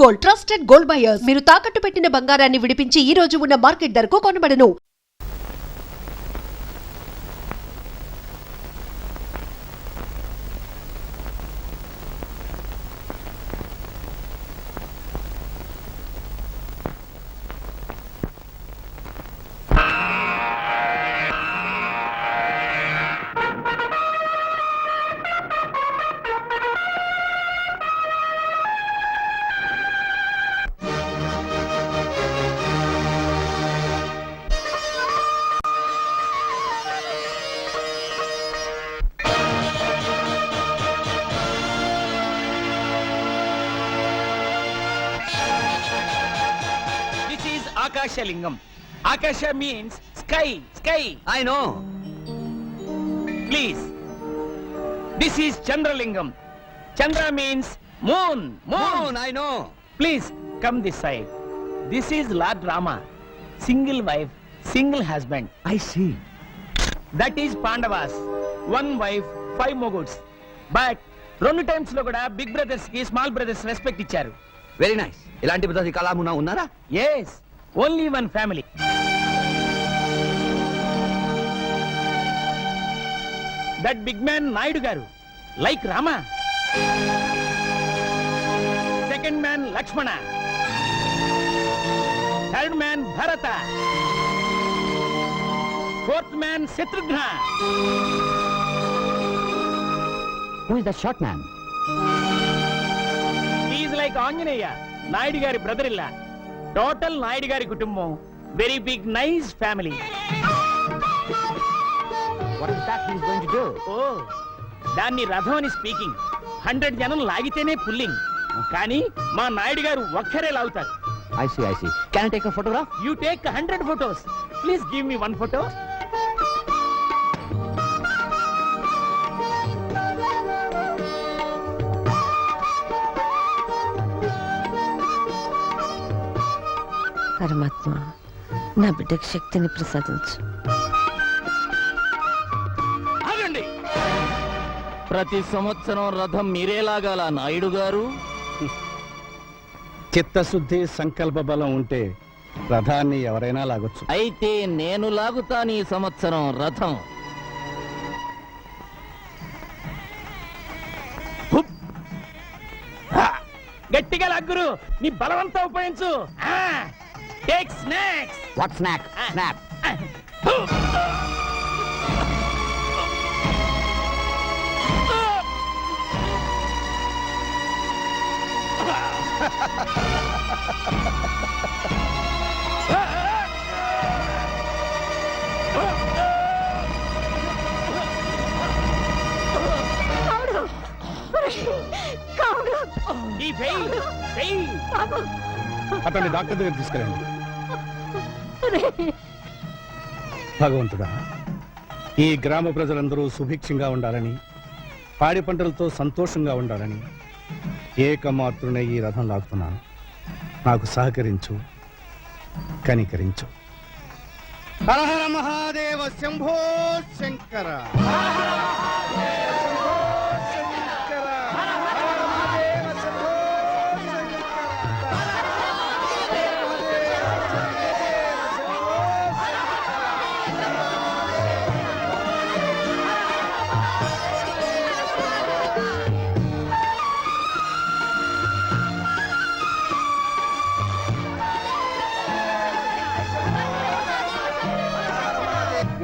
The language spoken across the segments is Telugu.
Gold, trusted gold buyers. మీరు తాకట్టు పెట్టిన బంగారాన్ని విడిపించి ఈ రోజు ఉన్న మార్కెట్ ధరకు కొనబడను. Akashalingam. Akasha means sky, sky. I know. Please. This is Chandralingam. Chandra means moon, Moon, I know. Please come this side. This is Lord Rama. Single wife, single husband. I see. That is Pandavas. One wife, 5 moguls. But 2 times lo kuda big brothers ki small brothers respect icharu. Very nice. ఇలాంటి పద్ధతి కళామునా ఉన్నారా? Yes. Only one family. That big man Naidu garu, like Rama. Second man Lakshmana. Third man Bharata. Fourth man Shatrugna. Who is that short man? He is like Anjaneya, Naidu gari brother-in-law. Total Naidu gari kutumbam, very big, nice family. What is that he is going to do? Oh, దాన్ని రథం అని స్పీకింగ్. 100 జనం లాగితేనే పుల్లింగ్. కానీ మా నాయుడు గారు ఒక్కరే లాగుతారు. I see, I see. Can I take a photograph? You take 100 photos. Please give me 1 photo. పరమాత్మ, నా బిడ్డకు శక్తిని ప్రసాదించు. ఆగండి. ప్రతి సంవత్సరం రథం మీరే లాగాల నాయుడు గారు. చిత్తశుద్ధి సంకల్ప బలం ఉంటే రథాన్ని ఎవరైనా లాగొచ్చు. అయితే నేను లాగుతాను ఈ సంవత్సరం రథం. హుప్. హా. గట్టిగా లాగురు, నీ బలవంతా ఉపయోగించు. Take snacks. What snack? Snap. ఈ ఫెయిల్, ఫెయిల్. అతన్ని డాక్టర్ దగ్గర తీసుకెళ్ళండి. భగవంతుడా, ఈ గ్రామ ప్రజలందరూ సుభిక్షంగా ఉండాలని, పాడి పంటలతో సంతోషంగా ఉండాలని ఏకమాత్రునే ఈ రథం లాగుతున్నాను. నాకు సహకరించు, కనికరించు. Hara Hara Mahadeva Shambho Shankara.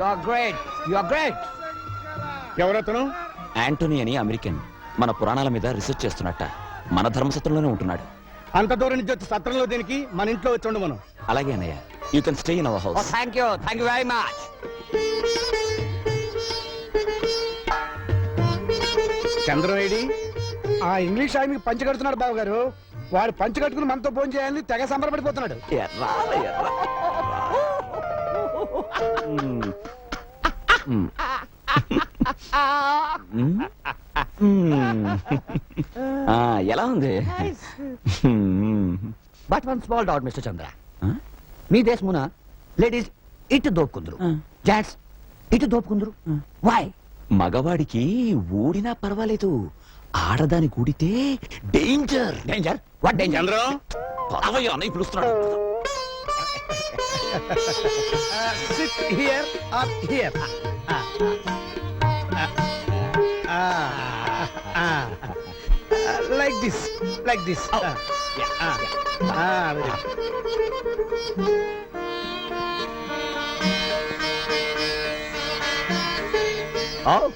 You are great. You are great. ఎవరతను? యాంటోనీ అని అమెరికన్. మన పురాణాల మీద రీసెర్చ్ చేస్తున్నట్ట. మన ధర్మసత్రంలోనే ఉంటున్నాడు. అంత దూరం నుంచి వచ్చి సత్రంలో దేనికి? మన ఇంట్లో వచ్చి ఉండు మనం. అలాగే అన్నయ్య. You can stay in our Oh, house. thank you. Thank you very much. చంద్రవేడి ఆ ఇంగ్లీష్ ఆయన పంచి కడుతున్నాడు బాబు గారు. వాడు పంచి కట్టుకుని మనతో ఫోన్ చేయాలని తెగ సంబరపడిపోతున్నాడు. ఎలా ఉంది? But one small doubt, Mr. Chandra. మీ దేశమున లేడీస్ ఇటు దోపుకుందరు, జెంట్స్ ఇటు దోపుకుందరు. వై? మగవాడికి ఊడినా పర్వాలేదు, ఆడదాని కూడితే danger. Danger what danger Chandram పదవయ్య అన్నయ్య పిలుస్తున్నాడు. Sit here or here. Like this, like this. Oh,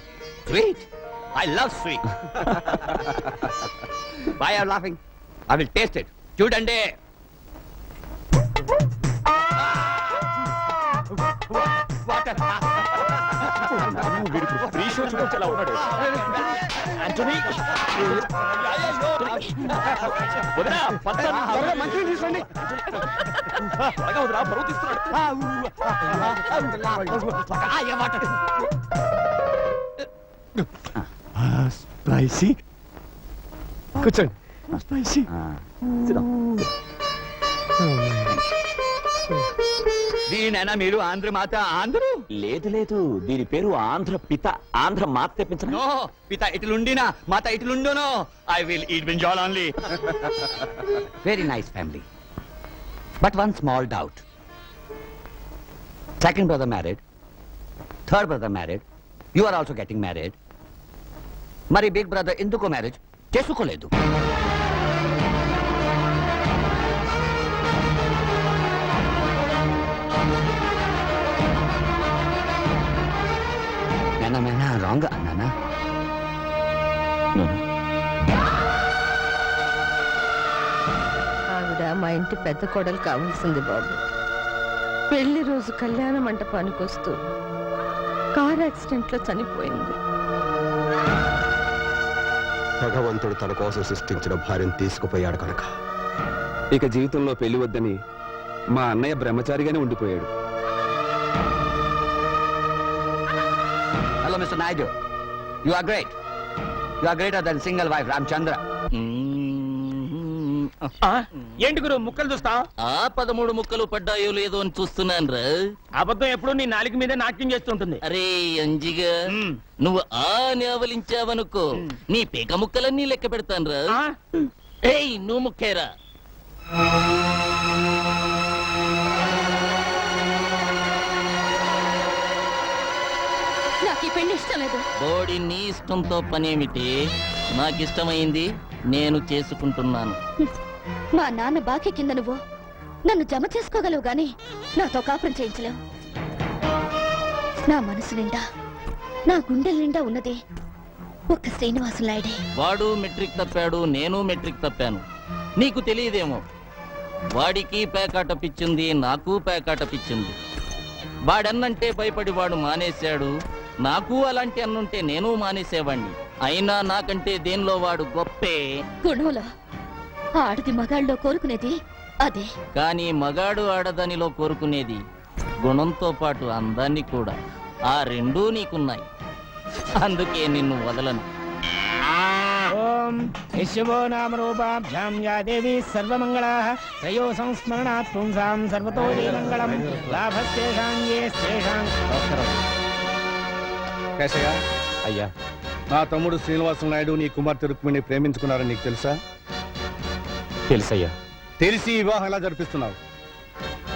sweet. I love sweet. Why are you laughing? I will taste it. చూడండి. Water. ఫ్రీ షో చూడొచ్చు ఎలా ఉన్నాడు. యాంటనీ. వదినా, పచ్చడి. త్వరగా మంచినీళ్ళు తీసుకోండి. త్వరగా వదినా, బరువు తీస్తున్నాడు. Water. స్పైసీ కూర్చోండి. స్పైసీ దీనైనా మీరు ఆంధ్ర మాత ఆంధ్రు? లేదు లేదు, దీని పేరు ఆంధ్ర పిత. ఆంధ్ర మాత తెప్పించిన. నో, పిత ఇట్లుండినా మాత ఇట్లుండును. I will eat brinjal only. Very nice family, but one small doubt. Second brother married, third brother married, you are also getting married. మరి బిగ్ బ్రదర్ ఎందుకు మ్యారేజ్ చేసుకోలేదు? నేనా రాంగ్ అన్నానా? ఆవిడ మా ఇంటి పెద్ద కోడలు కావాల్సింది బాబు. పెళ్లి రోజు కళ్యాణ మంటపానికి వస్తూ కార్ యాక్సిడెంట్ లో చనిపోయింది. భగవంతుడు తన కోసం సృష్టించిన భార్యను తీసుకుపోయాడు కనుక ఇక జీవితంలో పెళ్లి వద్దని మా అన్నయ్య బ్రహ్మచారిగానే ఉండిపోయాడు. Hello mister Naidu, you are great. You are greater than single wife Ramachandra. ఏంటి గురు ముక్కలు చూస్తా? ఆ 13 ముక్కలు పడ్డాయో లేదో అని చూస్తున్నాను రా. అబద్ధం ఎప్పుడు నీ నాలుగు మీద నాట్యం చేస్తుంటుంది. అరే అంజిగా, నువ్వు ఆ నేవలించావనుకో నీ పేక ముక్కలన్నీ లెక్క పెడతాను రా. ఏయ్ నువ్వు ముక్కేరా. నాకు ఈ పెళ్లి ఇష్టం లేదు. బోడి నీ ఇష్టంతో పనేమిటి? నాకిష్టమైంది నేను చేసుకుంటున్నాను. మా నాన్న బాకీ కింద నువ్వు నన్ను జమ చేసుకోగలవు గాని నాతో కాపురం చేయించలేవు. నా మనసు నిండా, నా గుండెల నిండా ఉన్నది ఒక్క శ్రీనివాసులు నాయుడే. వాడు మెట్రిక్ తప్పాడు, నేను మెట్రిక్ తప్పాను. నీకు తెలియదేమో, వాడికి పేకాట పిచ్చింది, నాకు పేకాట పిచ్చింది. వాడన్నంటే భయపడి వాడు మానేశాడు. నాకు అలాంటి అన్నుంటే నేను మానేసేవాణ్ణి. అయినా నాకంటే దేనిలో వాడు గొప్పే. గుణంలో ఆడది మగాళ్ళలో కోరుకునేది అదే. కానీ మగాడు ఆడదానిలో కోరుకునేది గుణంతో పాటు అందాన్ని కూడా. ఆ రెండూ నీకున్నాయి, అందుకే నిన్ను వదలను. ఓం యశవో నామ రూపాభ్యాం యా దేవి సర్వమంగళాః శ్రేయో సంస్మరణాత్ పుంసాం సర్వతో మంగళం లాభస్తేషాం యేస్తేషాం. కేశయ్య, అయ్యా, నా తమ్ముడు శ్రీనివాసులు నాయుడు నీ కుమార్తె రుక్మిణి ప్రేమించుకున్నారని నీకు తెలుసా? తెలుసయ్యా. తెలిసి ఈ వివాహం ఎలా జరిపిస్తున్నావు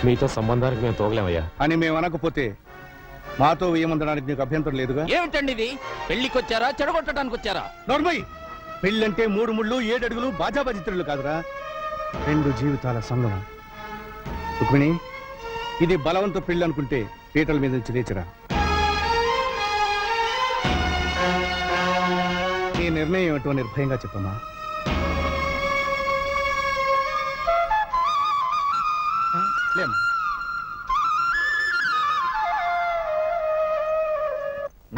మీతో సంబంధానికి మేము తోగలేమయ్యా. అని మేము అనకపోతే మాతో వేయమందడానికి నీకు అభ్యంతరం లేదుగా? ఏమిటండి ఇది? పెళ్లికొచ్చారా చెడగొట్టడానికి వచ్చారా? నోర్మయ్, పెళ్ళంటే 3 ముళ్ళు 7 అడుగులు బాజాబాజిత్రులు కాదురా, 2 జీవితాల సంగమం. రుక్మిణి, ఇది బలవంత పెళ్లి అనుకుంటే పీటల మీద నుంచి లేచిరా. నీ నిర్ణయం ఏమిటో నిర్భయంగా చెప్పమ్మా. లేమ్మా.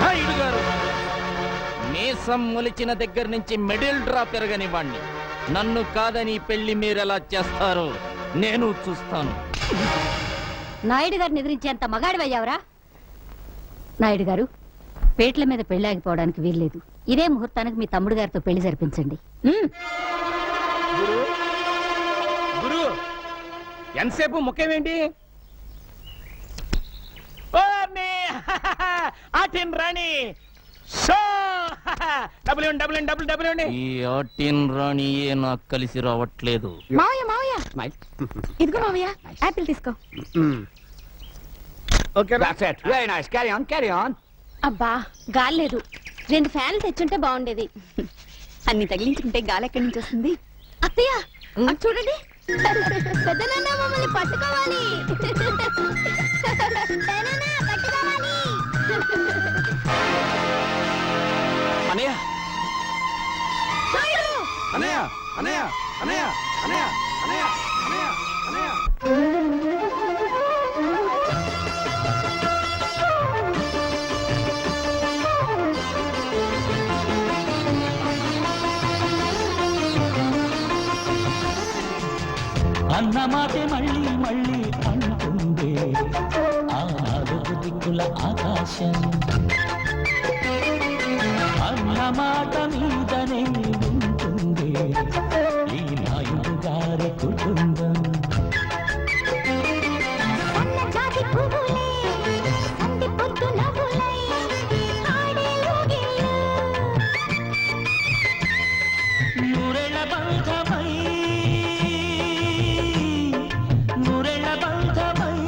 నాయుడు గారు, మీసం మొలిచిన దగ్గర నుంచి మిడిల్ డ్రాప్ పెరగనివ్వండి. నన్ను కాదని పెళ్లి మీరెలా చేస్తారో నేను చూస్తాను. నాయుడు గారిని ఎదిరించేంత మగాడివయ్యావరా? నాయుడు గారు, పేట్ల మీద పెళ్లి ఆగిపోవడానికి వీల్లేదు. ఇదే ముహూర్తానికి మీ తమ్ముడు గారితో పెళ్లి జరిపించండి. గురు ఎంతసేపు ముఖ్యమేంటి? ఆటిన్ రాణి షో డబ్బులు ఇవ్వండి, డబ్బులు ఇవ్వండి, డబ్బులు ఇవ్వండి. ఈ ఆటిన్ రాణియే నాకు కలిసి రావట్లేదు. మావయ్య మావయ్య స్మైల్. ఇదిగో మావయ్య యాపిల్ తీసుకో. Okay That's it. Very nice. Carry on, carry on. అబ్బా గాలి లేదు, 2 ఫ్యాన్లు తెచ్చుంటే బాగుండేది. అన్ని తగిలించుకుంటే గాలి ఎక్కడి నుంచి వస్తుంది? అత్తయ్య అటు చూడండి, పెద్దనాన్న మమ్మల్ని పట్టుకోవాలి. పెదనాన్న, పట్టుకోవాలి. అనయ్య నాయుడు! అనయ్య అనయ్య అనయ్య అనయ్య అనయ్య అనయ్య అనయ్య అన్న మాటే మళ్ళీ మళ్ళీ అంటుంది ఆ నాలుగు దిక్కుల ఆకాశం. అన్న మాట మీదనే ఉంటుంది ఈ నాయుడు గారి కుటుంబం. సన్నజాజి పువ్వులే, సంధి పొద్దు నవ్వులై, ఆడే ఊగిళ్ళు. నూరెళ్ళ బంధమై, నూరెళ్ళ బంధమై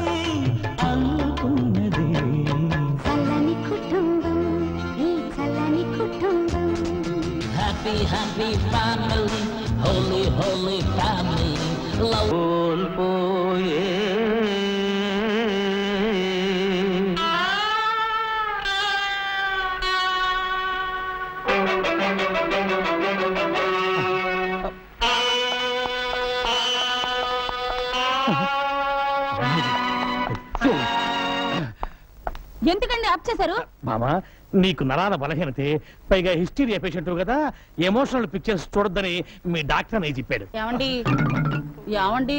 అనుకున్నది. చల్లని కుటుంబం, ఈ చల్లని కుటుంబం. Happy happy family, holy holy family. కోల్పోయే ఎందుకండి ఆప్ చేశారు? మామా, నీకు నరాల బలహీనతే, పైగా హిస్టీరియా పేషెంట్ కదా, ఎమోషనల్ పిక్చర్స్ చూడొద్దని మీ డాక్టర్ అని చెప్పాడు. ఏమండి ఏమండి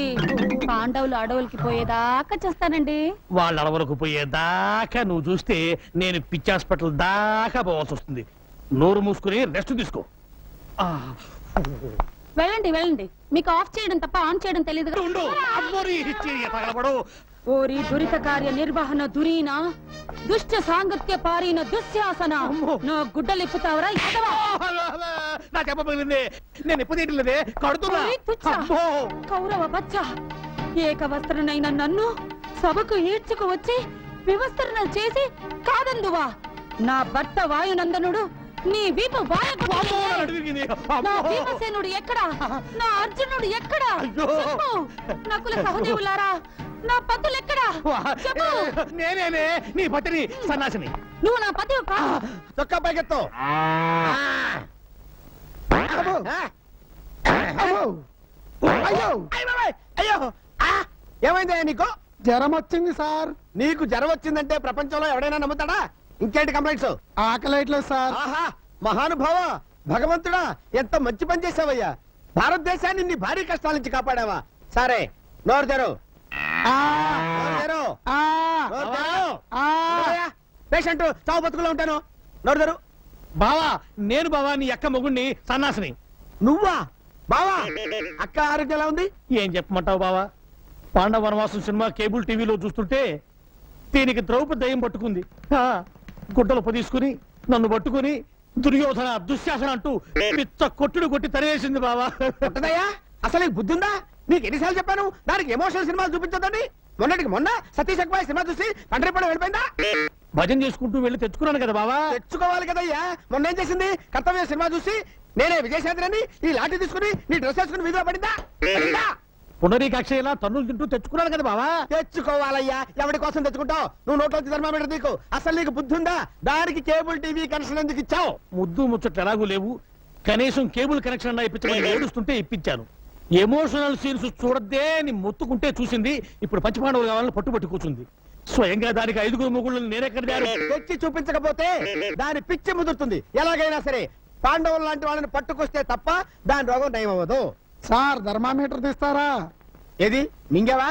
పాండవులు అడవులకి పోయేదాకా చేస్తానండి. వాళ్ళ అడవులకు పోయేదాకా నువ్వు చూస్తే నేను పిచ్చి హాస్పిటల్ దాకా పోవాల్సి వస్తుంది. నోరు మూసుకుని రెస్ట్ తీసుకో. వెళ్ళండి వెళ్ళండి, మీకు ఆఫ్ చేయడం తప్ప ఆన్ చేయడం తెలియదు. ఉండు, అమ్మోరి హిస్టీరియా తగలబడు. ఓరి దురిత కార్య నిర్వహణ దురీన, దుష్ట సాంగత్య పారీన దుశ్శాసన. నా గుడ్డలిప్పుతావరా ఎదవా? నా చెప్పబోయింది, నేను ఎప్పుడు తీయట్లేదే, కడుతున్నా. ఓరి తుచ్చ, అమ్మో. కౌరవ బచ్చ, ఏకవస్త్రనైన నన్ను సభకు ఈడ్చుకు వచ్చి వివస్త్రణ చేసి కాదందువా? నా భర్త వాయునందనుడు నీ వీపు వాయకు. అమ్మో, నడు తిరిగింది. నా అమ్మో. భీమసేనుడు ఎక్కడా? నా అర్జునుడు ఎక్కడా? అయ్యో. చెప్పు. నకుల సహదేవులారా, నా పతులు ఎక్కడా? చెప్పు. నేనేనే నీ పతిని, సన్నాసిని. నువ్వు నా పతి చొక్కా పైకెత్తు. అబ్బో. అబ్బో. అయ్యో అయ్యో ఏమైందా నీకు? జ్వరం వచ్చింది సార్. నీకు జ్వరం వచ్చిందంటే ప్రపంచంలో ఎవడైనా నమ్ముతాడా? ఇంకేంటి కంప్లైంట్స్? ఆకలేట్లేదు సార్. ఆహా, మహానుభావ, భగవంతుడా, ఎంత మంచి పని చేసావయ్యా. భారతదేశాన్ని నీ భారీ కష్టాల నుంచి కాపాడావా. సరే, నోరు తెరు. పేషెంట్ చావు బతుకులో ఉంటాను. నోరు తెరు. బావా, నేను బావా నీ అక్క మొగుణ్ణి, సన్నాసిని. నువ్వా బావా? అక్క ఆరోగ్యం ఎలా ఉంది? ఏం చెప్పమంటావు బావా? పాండవ వనవాసం సినిమా కేబుల్ టీవీలో చూస్తుంటే దీనికి ద్రౌపది దయ్యం పట్టుకుంది. గుడ్డలు పొదీసుకుని నన్ను పట్టుకుని దుర్యోధన దుశ్శాసన అంటూ పిచ్చ కొట్టుడు కొట్టి తరివేసింది బావా. ఉంటదయ్యా, అసలు నీకు బుద్ధి ఉందా? నీకు ఎన్నిసార్లు చెప్పాను దానికి ఎమోషనల్ సినిమాలు చూపించొద్దని? మొన్నటికి మొన్న సతీష్ అక్బాయ్ సినిమా చూసి పండ్రిపడ వెళ్ళిపోయిందా? భజన చేసుకుంటూ వెళ్ళి తెచ్చుకున్నాను కదా బావా. తెచ్చుకోవాలి కదయ్యా. మొన్న ఏం చేసింది? కర్తవ్య సినిమా చూసి నేనే విజయశాంతిని ఈ లాఠీ తీసుకుని నీ డ్రెస్ వేసుకుని వీధిలో పడిందా? పునరీకాక్ష ఇలా తన్నులు తింటూ తెచ్చుకున్నాను కదా బావా. తెచ్చుకోవాలయ్యా. ఎవరి కోసం తెచ్చుకుంటావు? నువ్వు నోట్లోంచి థర్మామీటర్ నీకు. అసలు నీకు బుద్ధి ఉందా? దానికి కేబుల్ టీవీ కనెక్షన్ ఎందుకు ఇచ్చావు? ముద్దు ముచ్చట్లు ఎలాగూ లేవు, కనీసం కేబుల్ కనెక్షన్ అన్నా ఇప్పించమని ఏడుస్తుంటే ఇప్పించాను. ఎమోషనల్ సీన్స్ చూడద్దే అని మొత్తుకుంటే చూసింది. ఇప్పుడు పంచపాండవులు కావాలని పట్టుబట్టి కూర్చుంది. స్వయంగా దానికి 5 మొగుళ్ళని నేనెక్కడ తెచ్చి చూపించకపోతే దాని పిచ్చి ముదురుతుంది. ఎలాగైనా సరే పాండవులు లాంటి వాళ్ళని పట్టుకొస్తే తప్ప దాని రోగం నయం అవ్వదు. సార్, థర్మామీటర్ తీస్తారా? ఏది మింగావా?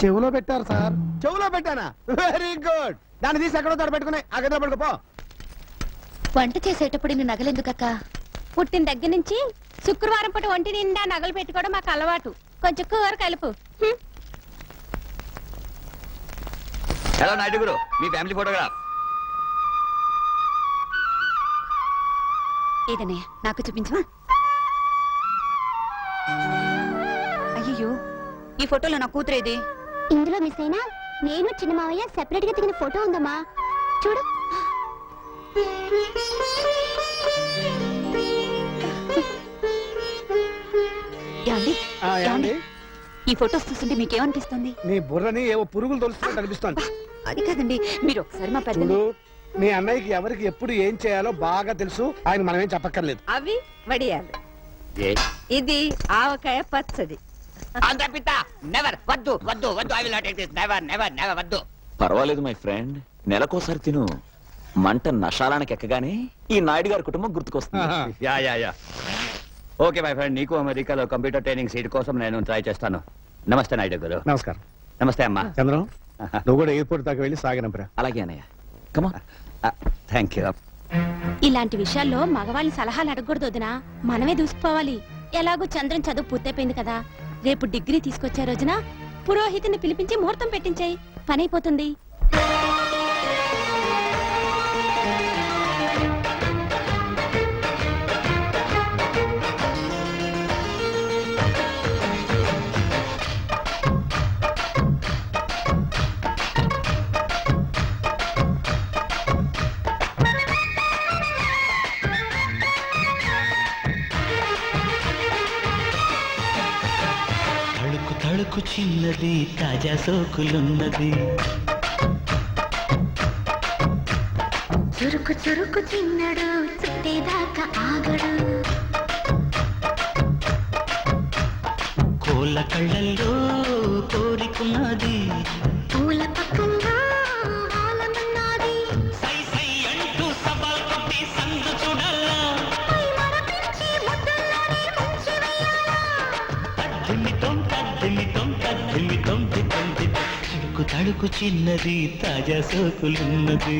చెవులో పెట్టారు సార్. చెవులో పెట్టానా? Very good. దాన్ని తీసి ఎక్కడో తోట పెట్టుకుని ఆ గదిలో పడుకోపో. వంట చేసేటప్పుడు ఇన్ని నగలెందుకక్క? పుట్టిన దగ్గర నుంచి శుక్రవారం పూట ఒంటి నిండా నగలు పెట్టుకోవడం మాకు అలవాటు. కొంచెం కూర కలుపు. హలో నాయుడు గురు, మీ ఫ్యామిలీ ఫోటోగ్రాఫ్. ఏదన్నయ్య నాకు చూపించవా? అయ్యో, ఈ ఫోటోలో నా కూతురేది? ఇందులో మిస్ అయినా నేను చిన్న మావయ్య సెపరేట్ గా దిగిన ఫోటో ఉందమ్మా, చూడు. ఏమండి? ఈ ఫోటోస్ చూస్తుంటే మీకేమనిపిస్తుంది? నీ బుర్రని ఏవో పురుగులు తొలుస్తున్నట్టు అనిపిస్తోంది. అది కాదండి, మీరు ఒకసారి మా పెద్ద చూడు, మీ అన్నయ్యకి ఎవరికి ఎప్పుడు ఏం చేయాలో బాగా తెలుసు. ఆయన మనమేం చెప్పక్కర్లేదు. అవి వడియాలు, ఇది ఆవకాయ పచ్చడి. నెవర్ వద్దు వద్దు వద్దు. I will not take this. Never never never వద్దు. పర్వాలేదు మై ఫ్రెండ్, నెలకోసారి తిను. మంట నషాలానికి ఎక్కగానే ఈ నాయుడు గారి కుటుంబం గుర్తుకొస్తుంది. Yeah yeah yeah. Okay my friend, నీకు అమెరికాలో కంప్యూటర్ ట్రైనింగ్ సీట్ కోసం నేను ట్రై చేస్తాను. నమస్తే నాయుడు గారు. నమస్కారం. నమస్తే అమ్మా. చంద్రం, నువ్వు కూడా ఎయిర్పోర్ట్ దాకా వెళ్ళి సాగనంపరా. అలాగే అన్నయ్య, కమా. Thank you. ఇలాంటి విషయాల్లో మగవాళ్ళని సలహాలు అడగకూడదు వదినా, మనమే దూసుకుపోవాలి. ఎలాగో చంద్రన్ చదువు పూర్తయిపోయింది కదా, రేపు డిగ్రీ తీసుకొచ్చే రోజున పురోహితుని పిలిపించి ముహూర్తం పెట్టించాయి, పని అయిపోతుంది. తళుకు తళుకు చిన్నది తాజా సోకులున్నది, చురుకు చురుకు చిన్నడు చుట్టేదాకా ఆగడు, కోళ్ళ కళ్ళల్లో కోరికున్నది, పూల పక్కల్లో ఆలమన్నది, సై సై అంటూ సవాల్ కొట్టి సందు చూడాలా, పై మరపించి ముద్దుల్లోనే ముంచి వెయ్యాలా. తద్దిమితం తద్దిమితం తద్దిమితం దిద్దంది. తళుకు తళుకు చిన్నది తాజా సోకులున్నది,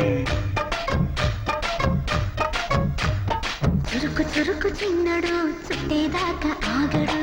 చురుకు చురుకు చిన్నడు చుట్టేదాకా ఆగడు.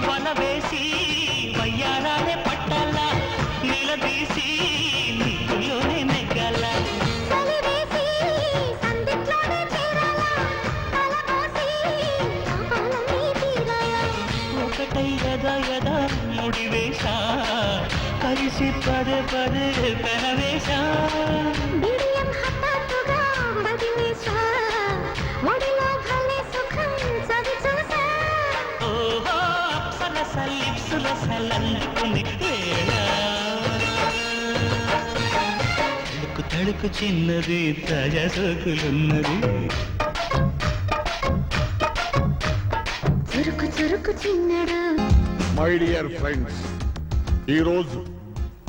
వల వేసి వయ్యారాలే పట్టాలా, నిలదీసి నీకులోనే నెగ్గాలా, చలివేసి సందిట్లోనే చేరాలా, తలపోసి పాపాలన్నీ తీరాలా. ఒకటై యదా యదా ముడివేశా, కలిసి పదే పదే పెనవేశా, బిడియం హఠాత్తుగా వదిలేశా, ఒడిలో భలే సుఖం చవి చూసా. ఓహో అప్సరస లిప్సుల సలందుకుని వేళ, తళుకు తళుకు చిన్నది తాజా సోకులున్నది, చురుకు చురుకు చిన్నడు. మై డియర్ ఫ్రెండ్స్, ఈ రోజు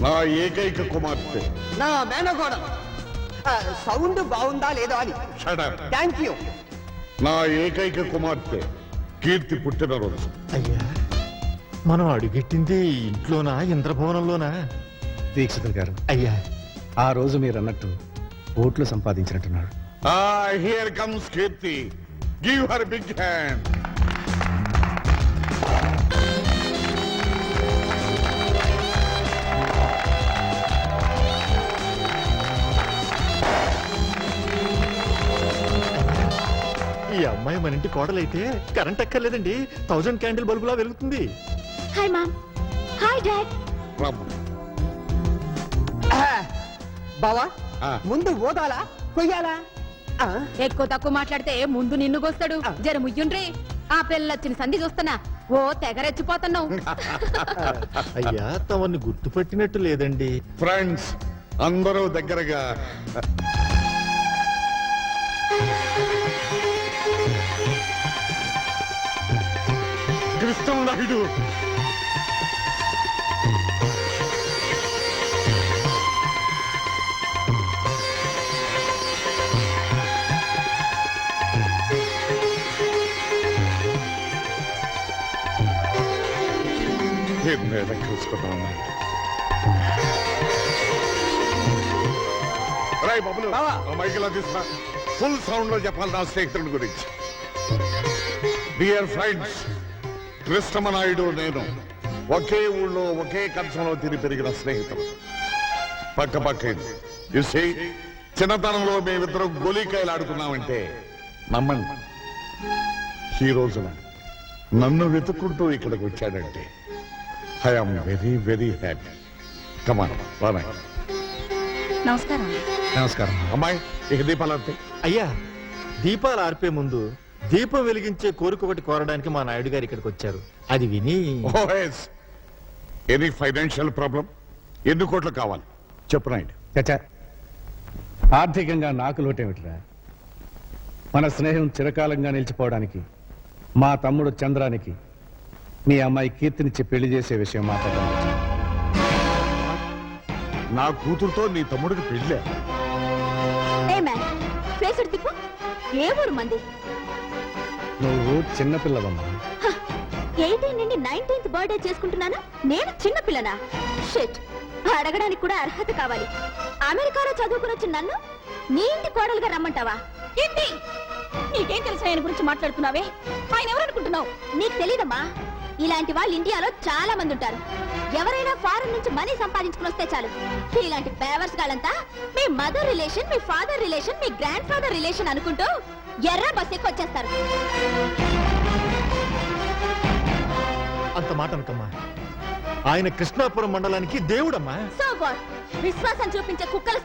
నా ఏకైక కుమార్తె నా మేనగోడ సౌండ్ బాగుందా లేదో అని. షడర్ థ్యాంక్ యూ. నా ఏకైక కుమార్తె కీర్తి పుట్టినరోజు. అయ్యా, మనం అడుగెట్టింది ఇంట్లోనా ఇంద్రభవనంలోనా? దీక్షితులు గారు, అయ్యా, ఆ రోజు మీరు అన్నట్టు ఓట్లు సంపాదించినట్టున్నాడు. Here comes Keerthi, give her big hand. ఈ అమ్మాయి మన ఇంటి కోడలైతే కరెంట్ ఎక్కర్లేదండి, 1000 క్యాండిల్ బల్బులా వెలుగుతుంది. Hi mom. Hi dad. బావా, ఆ. ముందు ఓదాలా కొయ్యాలా? ఎక్కువ తక్కువ మాట్లాడితే ముందు నిన్ను గోస్తాడు. జర ముయ్యుండ్రి, ఆ పిల్లొచ్చిన సంధి చూస్తున్నా ఓ తెగరెచ్చిపోతున్నావు. అయ్యా, తమని గుర్తుపట్టినట్టు లేదండి. ఫ్రెండ్స్ అందరూ దగ్గరగా కృష్ణం నాయుడు కృష్ణ నాయుడు రాయ్ బాబులు మైకిలా తీసుకురా ఫుల్ సౌండ్ లో చెప్పాలి నా స్నేహితుడి గురించి. డియర్ ఫ్రెండ్స్, కృష్ణమనాయుడు నేను ఒకే ఊళ్ళో ఒకే కంచంలో తిరిగి పెరిగిన స్నేహితులు. పక్క పక్కేది చూసి చిన్నతనంలో మేమిద్దరం గోలీకాయలు ఆడుకున్నామంటే నమ్మండి, ఈ రోజున నన్ను వెతుక్కుంటూ ఇక్కడికి వచ్చాడంటే I'm very very happy. Come on boy. నమస్కారం. నమస్కారం. అమ్మాయి ఇక దీపాలంతే. అయ్యా, దీపాలు ఆర్పే ముందు దీపం వెలిగించే కోరిక ఒకటి కోరడానికి మా నాయుడు గారు ఇక్కడికి వచ్చారు. అది విని ఎనీ ఫైనాన్షియల్ ప్రాబ్లం? ఎన్ని కోట్లు కావాలి చెప్పు నాయుడు. చచ్చా, ఆర్థికంగా నాకు లోటేమిట్రా? మన స్నేహం చిరకాలంగా నిలిచిపోవడానికి మా తమ్ముడు చంద్రానికి మీ అమ్మాయి కీర్తినిచ్చి పెళ్లి చేసే విషయం మాట్లాడడం. నా కూతురుతో నీ తమ్ముడికి పెళ్ళే? ఏ మ్యాన్, ఫేస్ తిప్పు. ఏ ఊరు మంది? నువ్వు చిన్నపిల్లవమ్మా. 18 నుండి 19th బర్త్డే చేసుకుంటున్నాను, నేను చిన్న పిల్లనా? షిట్, అడగడానికి కూడా అర్హత కావాలి. అమెరికాలో చదువుకుని వచ్చిన నన్ను నీ ఇంటి కోడలుగా రమ్మంటావా? ఏంటి నీకేం తెలుసు ఆయన గురించి మాట్లాడుతున్నావే? ఆయన ఎవరనుకుంటున్నావు? నీకు తెలీదమ్మా, ఇలాంటి వాళ్ళు ఇండియాలో చాలా మంది ఉంటారు. ఎవరైనా ఫారెన్ నుంచి మనీ సంపాదించుకుని వస్తే చాలు, ఇలాంటి పేవర్స్ గాలంతా మీ మదర్ రిలేషన్, మీ ఫాదర్ రిలేషన్, మీ గ్రాండ్ ఫాదర్ రిలేషన్ అనుకుంటూ ఎర్ర బస్ ఎక్కువ వచ్చేస్తారు. అంత మాట అనకమ్మా. ఆయన కృష్ణాపురం మండలానికి దేవుడమ్మా. So what? విశ్వాసం చూపించే కుక్కల